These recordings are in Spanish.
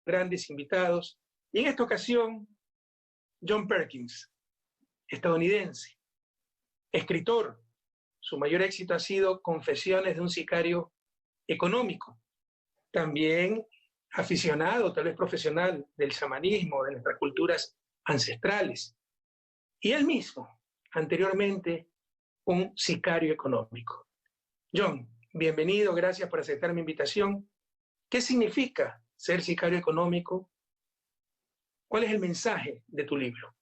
grandes invitados. Y en esta ocasión, John Perkins, estadounidense, escritor. Su mayor éxito ha sido Confesiones de un sicario económico. También aficionado, tal vez profesional, del chamanismo, de nuestras culturas ancestrales. Y él mismo, anteriormente, un sicario económico. John, bienvenido, gracias por aceptar mi invitación. ¿Qué significa ser sicario económico? ¿Cuál es el mensaje de tu libro?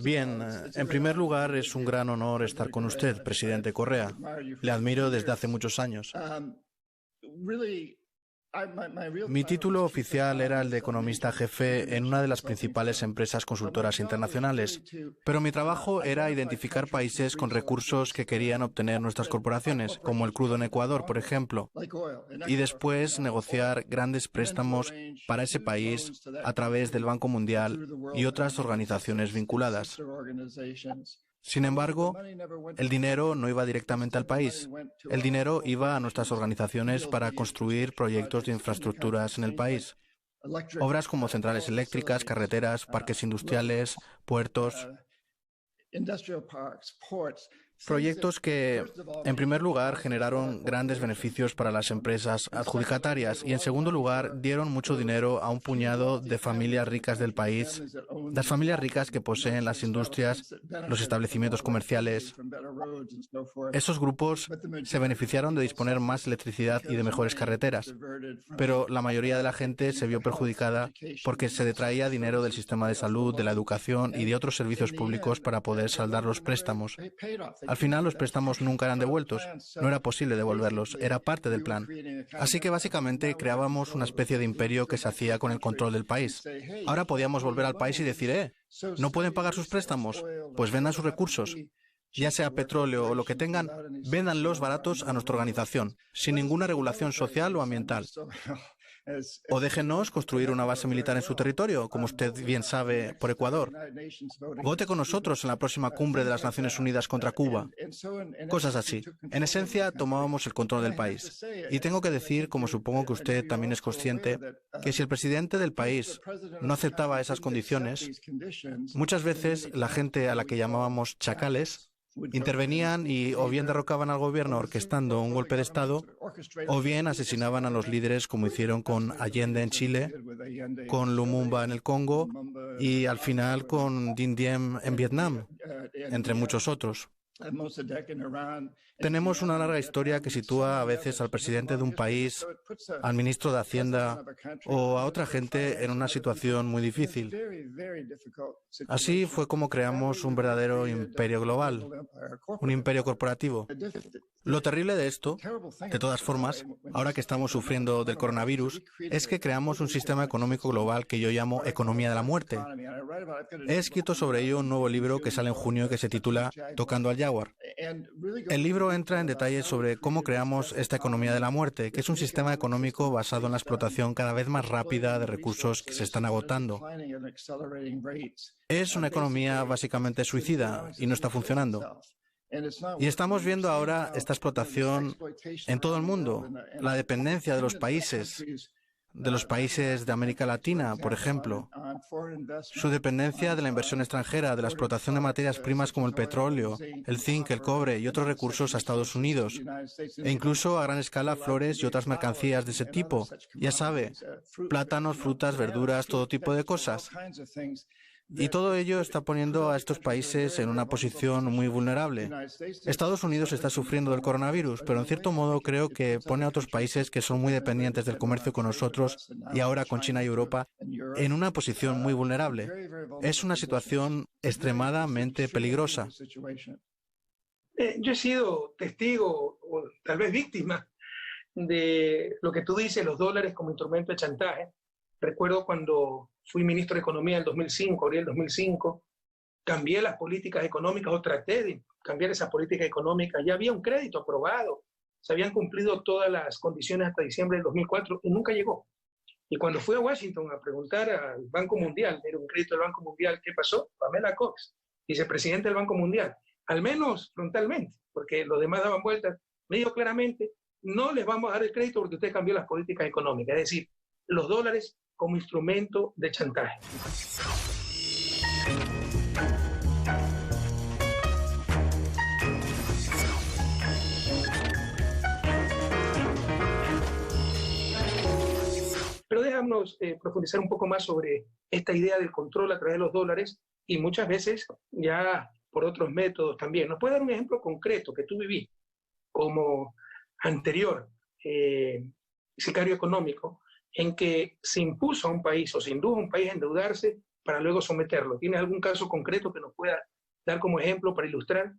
Bien, en primer lugar, es un gran honor estar con usted, presidente Correa. Le admiro desde hace muchos años. Mi título oficial era el de economista jefe en una de las principales empresas consultoras internacionales, pero mi trabajo era identificar países con recursos que querían obtener nuestras corporaciones, como el crudo en Ecuador, por ejemplo, y después negociar grandes préstamos para ese país a través del Banco Mundial y otras organizaciones vinculadas. Sin embargo, el dinero no iba directamente al país. El dinero iba a nuestras organizaciones para construir proyectos de infraestructuras en el país. Obras como centrales eléctricas, carreteras, parques industriales, puertos. Proyectos que, en primer lugar, generaron grandes beneficios para las empresas adjudicatarias y, en segundo lugar, dieron mucho dinero a un puñado de familias ricas del país, las familias ricas que poseen las industrias, los establecimientos comerciales. Esos grupos se beneficiaron de disponer más electricidad y de mejores carreteras, pero la mayoría de la gente se vio perjudicada porque se detraía dinero del sistema de salud, de la educación y de otros servicios públicos para poder saldar los préstamos. Al final, los préstamos nunca eran devueltos. No era posible devolverlos. Era parte del plan. Así que, básicamente, creábamos una especie de imperio que se hacía con el control del país. Ahora podíamos volver al país y decir, ¿no pueden pagar sus préstamos? Pues vendan sus recursos. Ya sea petróleo o lo que tengan, véndanlos baratos a nuestra organización, sin ninguna regulación social o ambiental. O déjenos construir una base militar en su territorio, como usted bien sabe, por Ecuador. Vote con nosotros en la próxima cumbre de las Naciones Unidas contra Cuba. Cosas así. En esencia, tomábamos el control del país. Y tengo que decir, como supongo que usted también es consciente, que si el presidente del país no aceptaba esas condiciones, muchas veces la gente a la que llamábamos chacales intervenían y o bien derrocaban al gobierno orquestando un golpe de Estado, o bien asesinaban a los líderes como hicieron con Allende en Chile, con Lumumba en el Congo y al final con Dinh Diem en Vietnam, entre muchos otros. Tenemos una larga historia que sitúa a veces al presidente de un país, al ministro de Hacienda o a otra gente en una situación muy difícil. Así fue como creamos un verdadero imperio global, un imperio corporativo. Lo terrible de esto, de todas formas, ahora que estamos sufriendo del coronavirus, es que creamos un sistema económico global que yo llamo economía de la muerte. He escrito sobre ello un nuevo libro que sale en junio y que se titula Tocando al Jaguar. El libro entra en detalle sobre cómo creamos esta economía de la muerte, que es un sistema económico basado en la explotación cada vez más rápida de recursos que se están agotando. Es una economía básicamente suicida y no está funcionando. Y estamos viendo ahora esta explotación en todo el mundo, la dependencia de los países de América Latina, por ejemplo, su dependencia de la inversión extranjera, de la explotación de materias primas como el petróleo, el zinc, el cobre y otros recursos a Estados Unidos, e incluso a gran escala flores y otras mercancías de ese tipo, ya sabe, plátanos, frutas, verduras, todo tipo de cosas. Y todo ello está poniendo a estos países en una posición muy vulnerable. Estados Unidos está sufriendo del coronavirus, pero en cierto modo creo que pone a otros países que son muy dependientes del comercio con nosotros y ahora con China y Europa en una posición muy vulnerable. Es una situación extremadamente peligrosa. Yo he sido testigo o tal vez víctima de lo que tú dices, los dólares como instrumento de chantaje. Recuerdo cuando fui ministro de Economía en el 2005, abril del 2005, cambié las políticas económicas o traté de cambiar esas políticas económicas. Ya había un crédito aprobado, se habían cumplido todas las condiciones hasta diciembre del 2004 y nunca llegó. Y cuando fui a Washington a preguntar al Banco Mundial, era un crédito del Banco Mundial, ¿qué pasó? Pamela Cox, vicepresidente del Banco Mundial, al menos frontalmente, porque los demás daban vueltas, me dijo claramente, no les vamos a dar el crédito porque usted cambió las políticas económicas, es decir, los dólares como instrumento de chantaje. Pero déjanos profundizar un poco más sobre esta idea del control a través de los dólares y muchas veces ya por otros métodos también. ¿Nos puede dar un ejemplo concreto que tú vivís como anterior sicario económico en que se impuso a un país o se indujo a un país a endeudarse para luego someterlo? ¿Tienes algún caso concreto que nos pueda dar como ejemplo para ilustrar?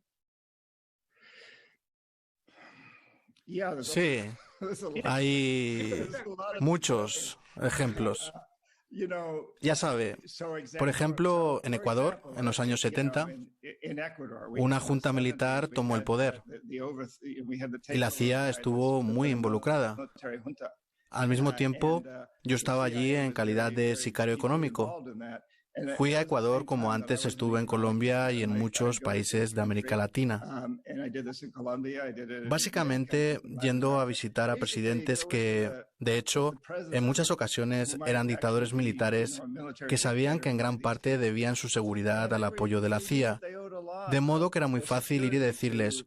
Sí, hay muchos ejemplos. Ya sabe, por ejemplo, en Ecuador, en los años 70, una junta militar tomó el poder y la CIA estuvo muy involucrada. Al mismo tiempo, yo estaba allí en calidad de sicario económico. Fui a Ecuador como antes estuve en Colombia y en muchos países de América Latina. Básicamente yendo a visitar a presidentes que, de hecho, en muchas ocasiones eran dictadores militares que sabían que en gran parte debían su seguridad al apoyo de la CIA. De modo que era muy fácil ir y decirles,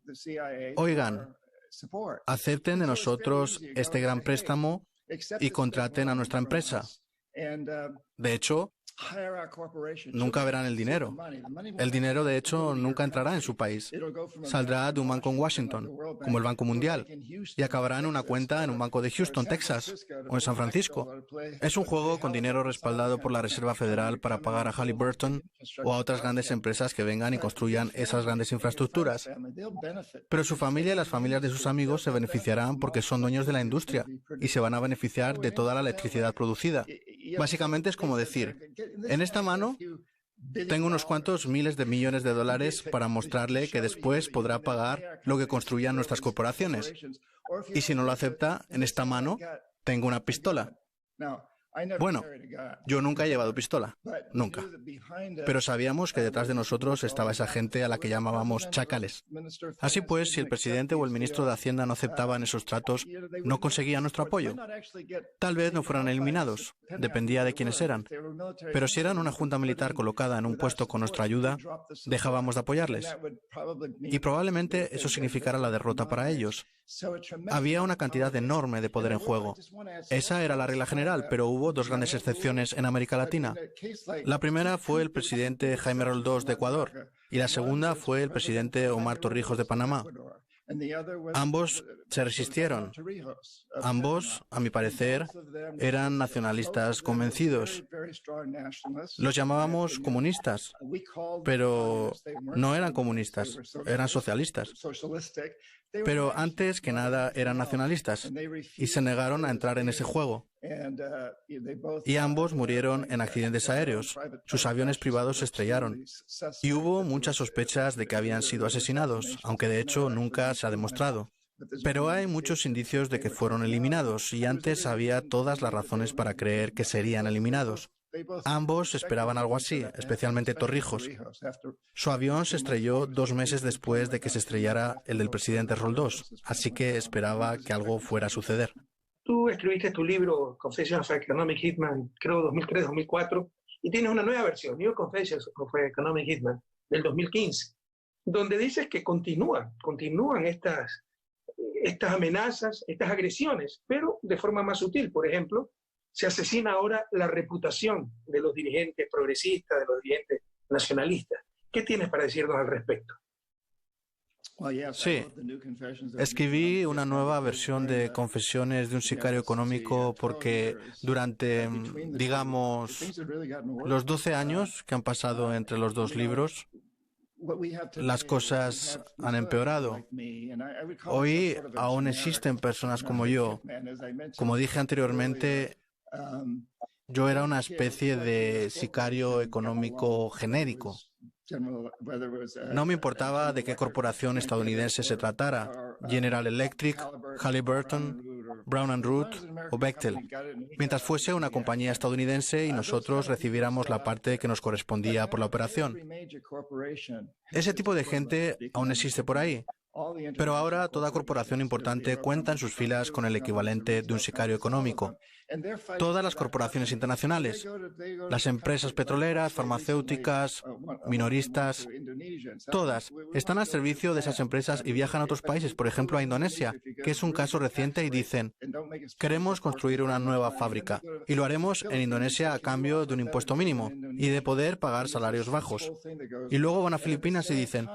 oigan, acepten de nosotros este gran préstamo y contraten a nuestra empresa. De hecho, nunca verán el dinero. El dinero, de hecho, nunca entrará en su país. Saldrá de un banco en Washington, como el Banco Mundial, y acabará en una cuenta en un banco de Houston, Texas, o en San Francisco. Es un juego con dinero respaldado por la Reserva Federal para pagar a Halliburton o a otras grandes empresas que vengan y construyan esas grandes infraestructuras. Pero su familia y las familias de sus amigos se beneficiarán porque son dueños de la industria y se van a beneficiar de toda la electricidad producida. Básicamente es como decir, en esta mano tengo unos cuantos miles de millones de dólares para mostrarle que después podrá pagar lo que construyan nuestras corporaciones. Y si no lo acepta, en esta mano tengo una pistola. Bueno, yo nunca he llevado pistola, nunca. Pero sabíamos que detrás de nosotros estaba esa gente a la que llamábamos chacales. Así pues, si el presidente o el ministro de Hacienda no aceptaban esos tratos, no conseguían nuestro apoyo. Tal vez no fueran eliminados, dependía de quiénes eran. Pero si eran una junta militar colocada en un puesto con nuestra ayuda, dejábamos de apoyarles. Y probablemente eso significara la derrota para ellos. Había una cantidad enorme de poder en juego. Esa era la regla general, pero hubo dos grandes excepciones en América Latina. La primera fue el presidente Jaime Roldós de Ecuador y la segunda fue el presidente Omar Torrijos de Panamá. Ambos se resistieron. Ambos, a mi parecer, eran nacionalistas convencidos. Los llamábamos comunistas, pero no eran comunistas, eran socialistas. Pero antes que nada eran nacionalistas y se negaron a entrar en ese juego. Y ambos murieron en accidentes aéreos. Sus aviones privados se estrellaron. Y hubo muchas sospechas de que habían sido asesinados, aunque de hecho nunca se ha demostrado. Pero hay muchos indicios de que fueron eliminados y antes había todas las razones para creer que serían eliminados. Ambos esperaban algo así, especialmente Torrijos. Su avión se estrelló 2 meses después de que se estrellara el del presidente Roldós, así que esperaba que algo fuera a suceder. Tú escribiste tu libro Confessions of Economic Hitman, creo 2003-2004, y tienes una nueva versión, New Confessions of Economic Hitman, del 2015, donde dices que continúan estas amenazas, estas agresiones, pero de forma más sutil. Por ejemplo, se asesina ahora la reputación de los dirigentes progresistas, de los dirigentes nacionalistas. ¿Qué tienes para decirnos al respecto? Sí, escribí una nueva versión de Confesiones de un sicario económico porque durante, digamos, los 12 años que han pasado entre los dos libros, las cosas han empeorado. Hoy aún existen personas como yo. Como dije anteriormente, yo era una especie de sicario económico genérico. No me importaba de qué corporación estadounidense se tratara, General Electric, Halliburton, Brown & Root o Bechtel, mientras fuese una compañía estadounidense y nosotros recibiéramos la parte que nos correspondía por la operación. Ese tipo de gente aún existe por ahí, Pero ahora toda corporación importante cuenta en sus filas con el equivalente de un sicario económico. Todas las corporaciones internacionales, las empresas petroleras, farmacéuticas, minoristas, todas están al servicio de esas empresas y viajan a otros países, por ejemplo a Indonesia, que es un caso reciente, y dicen: queremos construir una nueva fábrica y lo haremos en Indonesia a cambio de un impuesto mínimo y de poder pagar salarios bajos. Y luego van a Filipinas y dicen: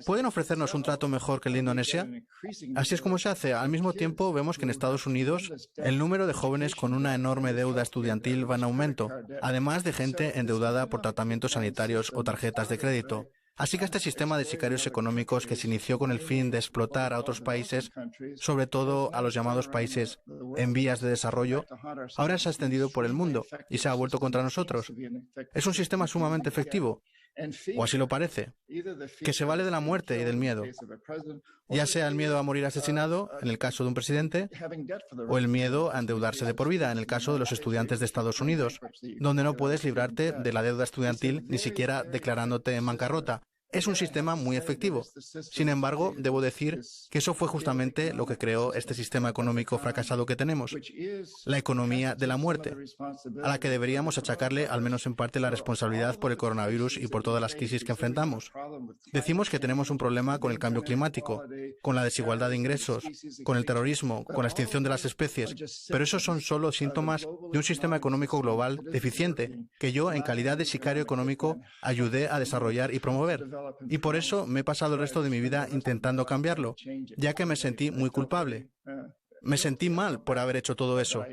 ¿pueden ofrecernos un trato mejor que el de Indonesia? Así es como se hace. Al mismo tiempo, vemos que en Estados Unidos el número de jóvenes con una enorme deuda estudiantil va en aumento, además de gente endeudada por tratamientos sanitarios o tarjetas de crédito. Así que este sistema de sicarios económicos, que se inició con el fin de explotar a otros países, sobre todo a los llamados países en vías de desarrollo, ahora se ha extendido por el mundo y se ha vuelto contra nosotros. Es un sistema sumamente efectivo, o así lo parece, que se vale de la muerte y del miedo, ya sea el miedo a morir asesinado, en el caso de un presidente, o el miedo a endeudarse de por vida, en el caso de los estudiantes de Estados Unidos, donde no puedes librarte de la deuda estudiantil ni siquiera declarándote en bancarrota. Es un sistema muy efectivo. Sin embargo, debo decir que eso fue justamente lo que creó este sistema económico fracasado que tenemos, la economía de la muerte, a la que deberíamos achacarle al menos en parte la responsabilidad por el coronavirus y por todas las crisis que enfrentamos. Decimos que tenemos un problema con el cambio climático, con la desigualdad de ingresos, con el terrorismo, con la extinción de las especies, pero esos son solo síntomas de un sistema económico global deficiente que yo, en calidad de sicario económico, ayudé a desarrollar y promover. Y por eso me he pasado el resto de mi vida intentando cambiarlo, ya que me sentí muy culpable. Me sentí mal por haber hecho todo eso.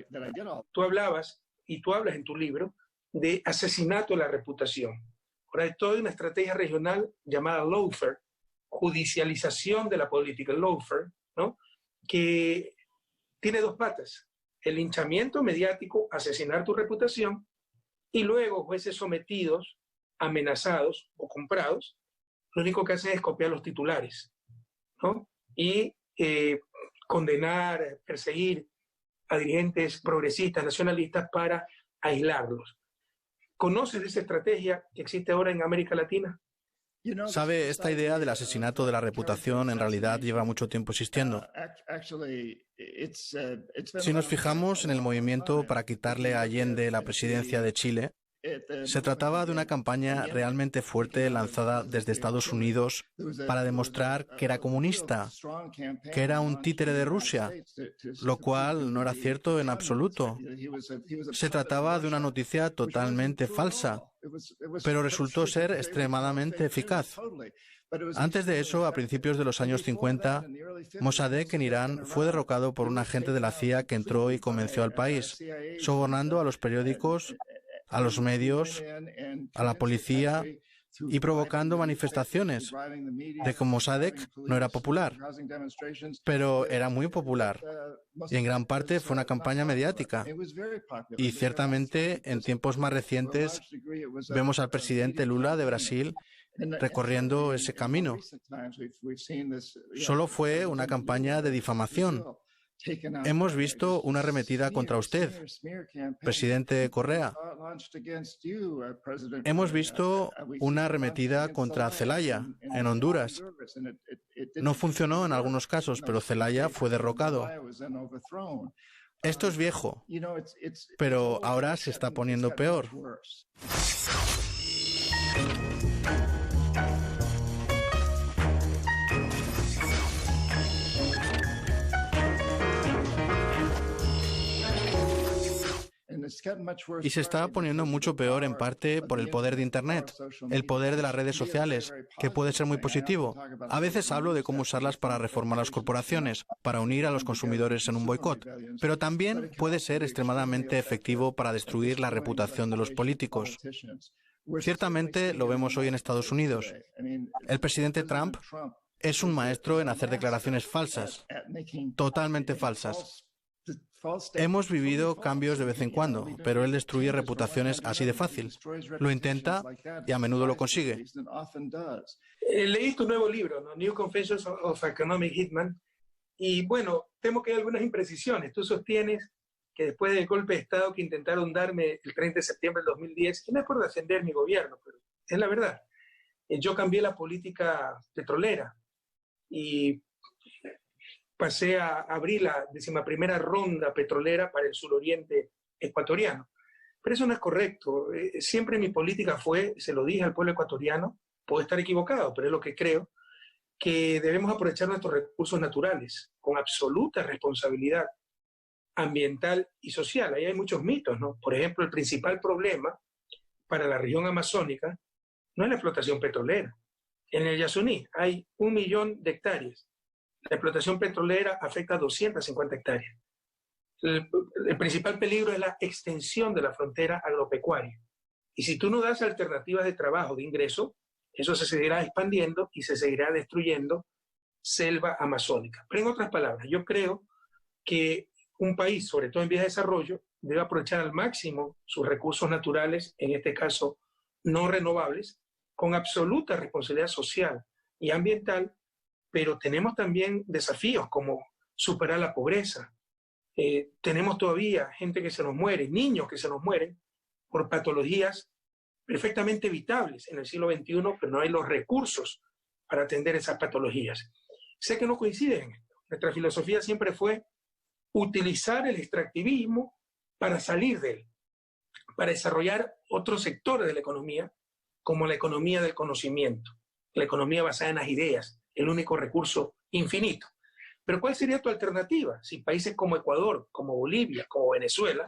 Tú hablabas, y tú hablas en tu libro, de asesinato de la reputación. Ahora hay toda una estrategia regional llamada lawfare, judicialización de la política, lawfare, ¿no? Que tiene dos patas: el linchamiento mediático, asesinar tu reputación, y luego jueces sometidos, amenazados o comprados, lo único que hacen es copiar los titulares, ¿no? Y condenar, perseguir a dirigentes progresistas, nacionalistas, para aislarlos. ¿Conoces esa estrategia que existe ahora en América Latina? Sabe, esta idea del asesinato de la reputación en realidad lleva mucho tiempo existiendo. Si nos fijamos en el movimiento para quitarle a Allende la presidencia de Chile, se trataba de una campaña realmente fuerte lanzada desde Estados Unidos para demostrar que era comunista, que era un títere de Rusia, lo cual no era cierto en absoluto. Se trataba de una noticia totalmente falsa, pero resultó ser extremadamente eficaz. Antes de eso, a principios de los años 50, Mossadegh en Irán fue derrocado por un agente de la CIA que entró y convenció al país, sobornando a los periódicos, a los medios, a la policía y provocando manifestaciones de que Mossadegh no era popular, pero era muy popular. Y en gran parte fue una campaña mediática. Y ciertamente en tiempos más recientes vemos al presidente Lula de Brasil recorriendo ese camino. Solo fue una campaña de difamación. Hemos visto una arremetida contra usted, presidente Correa. Hemos visto una arremetida contra Zelaya, en Honduras. No funcionó en algunos casos, pero Zelaya fue derrocado. Esto es viejo, pero ahora se está poniendo peor. Y se está poniendo mucho peor en parte por el poder de Internet, el poder de las redes sociales, que puede ser muy positivo. A veces hablo de cómo usarlas para reformar las corporaciones, para unir a los consumidores en un boicot, pero también puede ser extremadamente efectivo para destruir la reputación de los políticos. Ciertamente lo vemos hoy en Estados Unidos. El presidente Trump es un maestro en hacer declaraciones falsas, totalmente falsas. Hemos vivido cambios de vez en cuando, pero él destruye reputaciones así de fácil. Lo intenta y a menudo lo consigue. Leí tu nuevo libro, ¿no? New Confessions of Economic Hitman, y bueno, temo que hay algunas imprecisiones. Tú sostienes que después del golpe de Estado que intentaron darme el 30 de septiembre del 2010, y no es por defender mi gobierno, pero es la verdad, yo cambié la política petrolera. y pasé a abrir la 11ª ronda petrolera para el suroriente ecuatoriano. Pero eso no es correcto. Siempre mi política fue, se lo dije al pueblo ecuatoriano, puedo estar equivocado, pero es lo que creo, que debemos aprovechar nuestros recursos naturales con absoluta responsabilidad ambiental y social. Ahí hay muchos mitos, ¿no? Por ejemplo, el principal problema para la región amazónica no es la explotación petrolera. En el Yasuní hay 1 millón de hectáreas. La explotación petrolera afecta a 250 hectáreas. El principal peligro es la extensión de la frontera agropecuaria. Y si tú no das alternativas de trabajo, de ingreso, eso se seguirá expandiendo y se seguirá destruyendo selva amazónica. Pero en otras palabras, yo creo que un país, sobre todo en vías de desarrollo, debe aprovechar al máximo sus recursos naturales, en este caso no renovables, con absoluta responsabilidad social y ambiental, pero tenemos también desafíos como superar la pobreza. Tenemos todavía gente que se nos muere, niños que se nos mueren por patologías perfectamente evitables en el siglo XXI, pero no hay los recursos para atender esas patologías. Sé que no coinciden en esto. Nuestra filosofía siempre fue utilizar el extractivismo para salir de él, para desarrollar otros sectores de la economía, como la economía del conocimiento, la economía basada en las ideas, el único recurso infinito. Pero ¿cuál sería tu alternativa si países como Ecuador, como Bolivia, como Venezuela,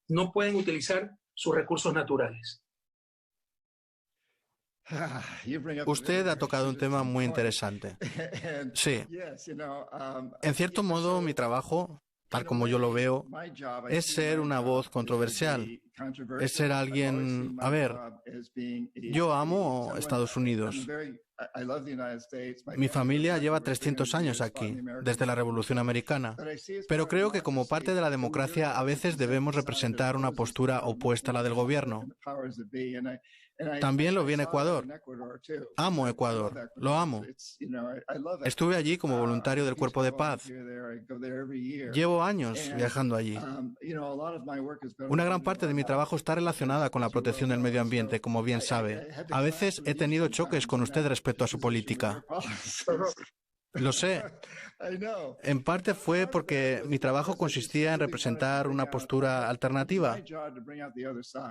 no pueden utilizar sus recursos naturales? Usted ha tocado un tema muy interesante. Sí. En cierto modo, mi trabajo, tal como yo lo veo, es ser una voz controversial. Es ser alguien... A ver, yo amo Estados Unidos. Mi familia lleva 300 años aquí, desde la Revolución Americana. Pero creo que como parte de la democracia a veces debemos representar una postura opuesta a la del gobierno. También lo vi en Ecuador. Amo Ecuador, lo amo. Estuve allí como voluntario del Cuerpo de Paz. Llevo años viajando allí. Una gran parte de mi trabajo está relacionada con la protección del medio ambiente, como bien sabe. A veces he tenido choques con usted respecto a su política. Lo sé. En parte fue porque mi trabajo consistía en representar una postura alternativa.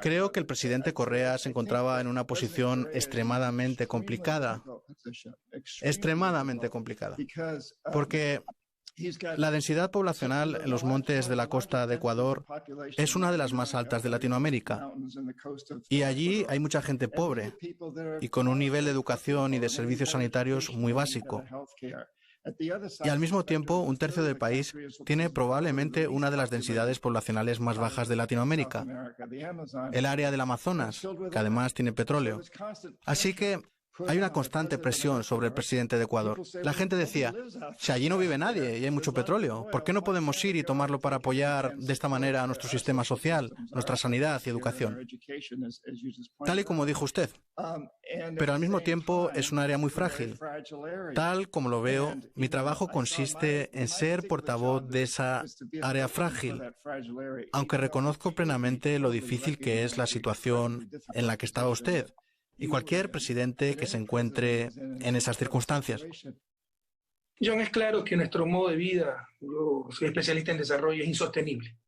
Creo que el presidente Correa se encontraba en una posición extremadamente complicada. Extremadamente complicada. Porque la densidad poblacional en los montes de la costa de Ecuador es una de las más altas de Latinoamérica. Y allí hay mucha gente pobre y con un nivel de educación y de servicios sanitarios muy básico. Y al mismo tiempo, un tercio del país tiene probablemente una de las densidades poblacionales más bajas de Latinoamérica, el área del Amazonas, que además tiene petróleo. Así que hay una constante presión sobre el presidente de Ecuador. La gente decía, si allí no vive nadie y hay mucho petróleo, ¿por qué no podemos ir y tomarlo para apoyar de esta manera a nuestro sistema social, nuestra sanidad y educación? Tal y como dijo usted. Pero al mismo tiempo es un área muy frágil. Tal como lo veo, mi trabajo consiste en ser portavoz de esa área frágil, aunque reconozco plenamente lo difícil que es la situación en la que estaba usted y cualquier presidente que se encuentre en esas circunstancias. John, es claro que nuestro modo de vida, yo soy especialista en desarrollo, es insostenible.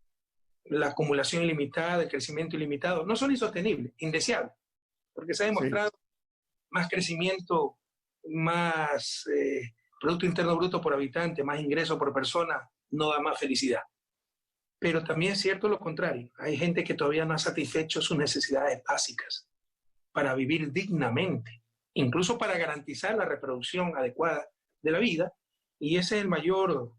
La acumulación ilimitada, el crecimiento ilimitado, no son insostenibles, indeseables, porque se ha demostrado más crecimiento, más Producto Interno Bruto por habitante, más ingreso por persona, no da más felicidad. Pero también es cierto lo contrario. Hay gente que todavía no ha satisfecho sus necesidades básicas para vivir dignamente, incluso para garantizar la reproducción adecuada de la vida, y ese es el mayor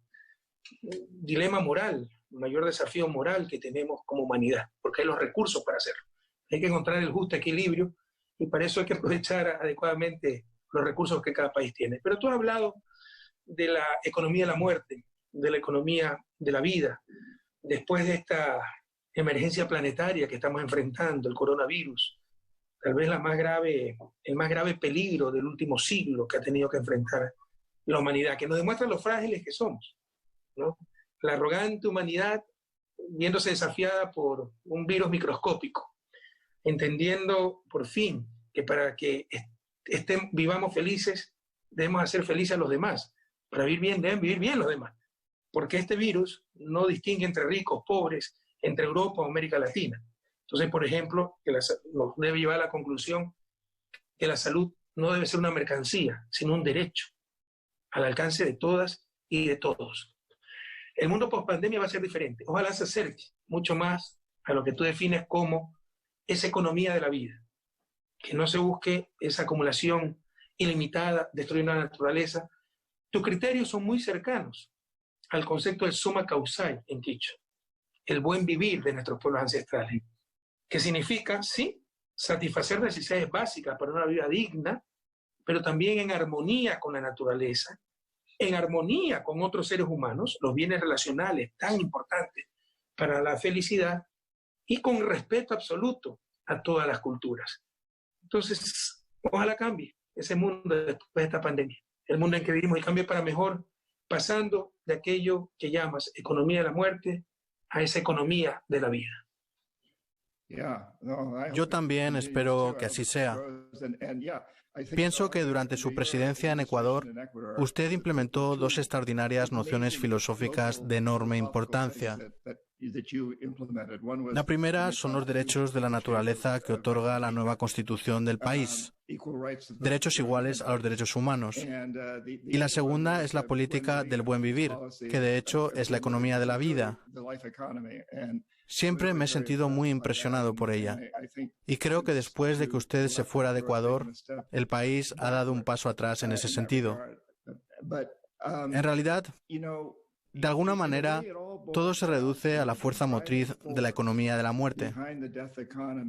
dilema moral, el mayor desafío moral que tenemos como humanidad, porque hay los recursos para hacerlo. Hay que encontrar el justo equilibrio y para eso hay que aprovechar adecuadamente los recursos que cada país tiene. Pero tú has hablado de la economía de la muerte, de la economía de la vida, después de esta emergencia planetaria que estamos enfrentando, el coronavirus, tal vez el más grave peligro del último siglo que ha tenido que enfrentar la humanidad, que nos demuestra lo frágiles que somos, ¿no? La arrogante humanidad viéndose desafiada por un virus microscópico, entendiendo por fin que para que vivamos felices debemos hacer felices a los demás, Para vivir bien deben vivir bien los demás, porque este virus no distingue entre ricos, pobres, entre Europa o América Latina. Entonces, por ejemplo, nos debe llevar a la conclusión que la salud no debe ser una mercancía, sino un derecho al alcance de todas y de todos. El mundo post-pandemia va a ser diferente. Ojalá se acerque mucho más a lo que tú defines como esa economía de la vida, que no se busque esa acumulación ilimitada, destruyendo la naturaleza. Tus criterios son muy cercanos al concepto del summa causale en Quichua, el buen vivir de nuestros pueblos ancestrales, que significa, sí, satisfacer necesidades básicas para una vida digna, pero también en armonía con la naturaleza, en armonía con otros seres humanos, los bienes relacionales tan importantes para la felicidad, y con respeto absoluto a todas las culturas. Entonces, ojalá cambie ese mundo después de esta pandemia, el mundo en que vivimos, y cambie para mejor, pasando de aquello que llamas economía de la muerte a esa economía de la vida. Yo también espero que así sea. Pienso que durante su presidencia en Ecuador, usted implementó dos extraordinarias nociones filosóficas de enorme importancia. La primera son los derechos de la naturaleza que otorga la nueva constitución del país, derechos iguales a los derechos humanos. Y la segunda es la política del buen vivir, que de hecho es la economía de la vida. Siempre me he sentido muy impresionado por ella. Y creo que después de que usted se fuera de Ecuador, el país ha dado un paso atrás en ese sentido. En realidad, de alguna manera, todo se reduce a la fuerza motriz de la economía de la muerte,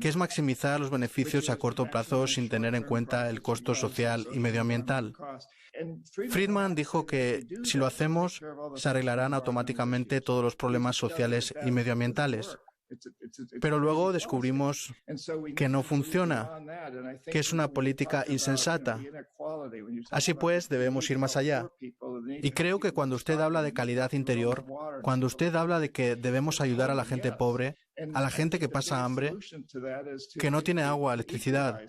que es maximizar los beneficios a corto plazo sin tener en cuenta el costo social y medioambiental. Friedman dijo que si lo hacemos, se arreglarán automáticamente todos los problemas sociales y medioambientales. Pero luego descubrimos que no funciona, que es una política insensata. Así pues, debemos ir más allá. Y creo que cuando usted habla de calidad interior, cuando usted habla de que debemos ayudar a la gente pobre, a la gente que pasa hambre, que no tiene agua, electricidad,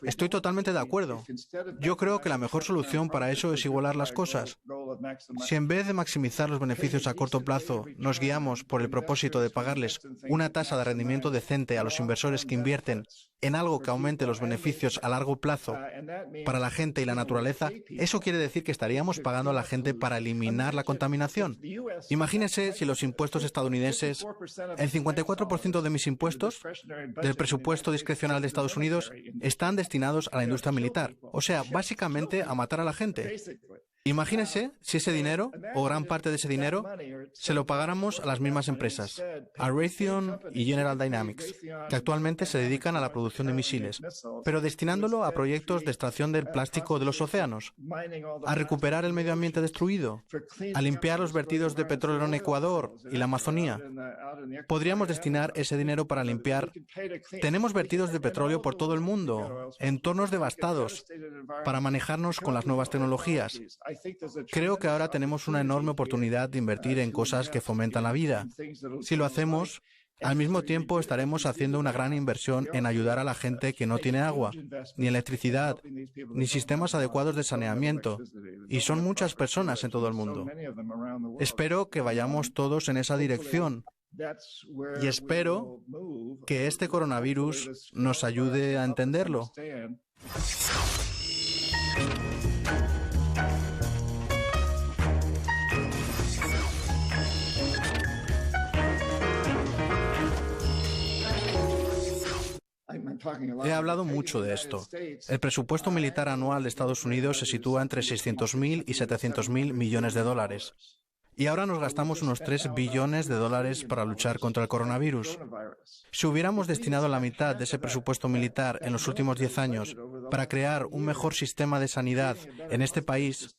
estoy totalmente de acuerdo. Yo creo que la mejor solución para eso es igualar las cosas. Si en vez de maximizar los beneficios a corto plazo, nos guiamos por el propósito de pagarles una tasa de rendimiento decente a los inversores que invierten en algo que aumente los beneficios a largo plazo para la gente y la naturaleza, eso quiere decir que estaríamos pagando a la gente para eliminar la contaminación. Imagínese si los impuestos estadounidenses, el 54% de mis impuestos, del presupuesto discrecional de Estados Unidos, están destinados a la industria militar. O sea, básicamente a matar a la gente. Imagínese si ese dinero, o gran parte de ese dinero, se lo pagáramos a las mismas empresas, a Raytheon y General Dynamics, que actualmente se dedican a la producción de misiles, pero destinándolo a proyectos de extracción del plástico de los océanos, a recuperar el medio ambiente destruido, a limpiar los vertidos de petróleo en Ecuador y la Amazonía. Podríamos destinar ese dinero para limpiar. Tenemos vertidos de petróleo por todo el mundo, entornos devastados, para manejarnos con las nuevas tecnologías. Creo que ahora tenemos una enorme oportunidad de invertir en cosas que fomentan la vida. Si lo hacemos, al mismo tiempo estaremos haciendo una gran inversión en ayudar a la gente que no tiene agua, ni electricidad, ni sistemas adecuados de saneamiento. Y son muchas personas en todo el mundo. Espero que vayamos todos en esa dirección. Y espero que este coronavirus nos ayude a entenderlo. He hablado mucho de esto. El presupuesto militar anual de Estados Unidos se sitúa entre 600.000 y 700.000 millones de dólares. Y ahora nos gastamos unos 3 billones de dólares para luchar contra el coronavirus. Si hubiéramos destinado la mitad de ese presupuesto militar en los últimos 10 años para crear un mejor sistema de sanidad en este país,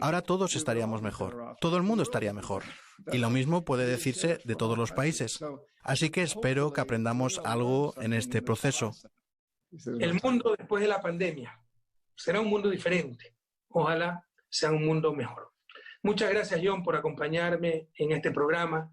ahora todos estaríamos mejor. Todo el mundo estaría mejor. Y lo mismo puede decirse de todos los países. Así que espero que aprendamos algo en este proceso. El mundo después de la pandemia será un mundo diferente. Ojalá sea un mundo mejor. Muchas gracias, John, por acompañarme en este programa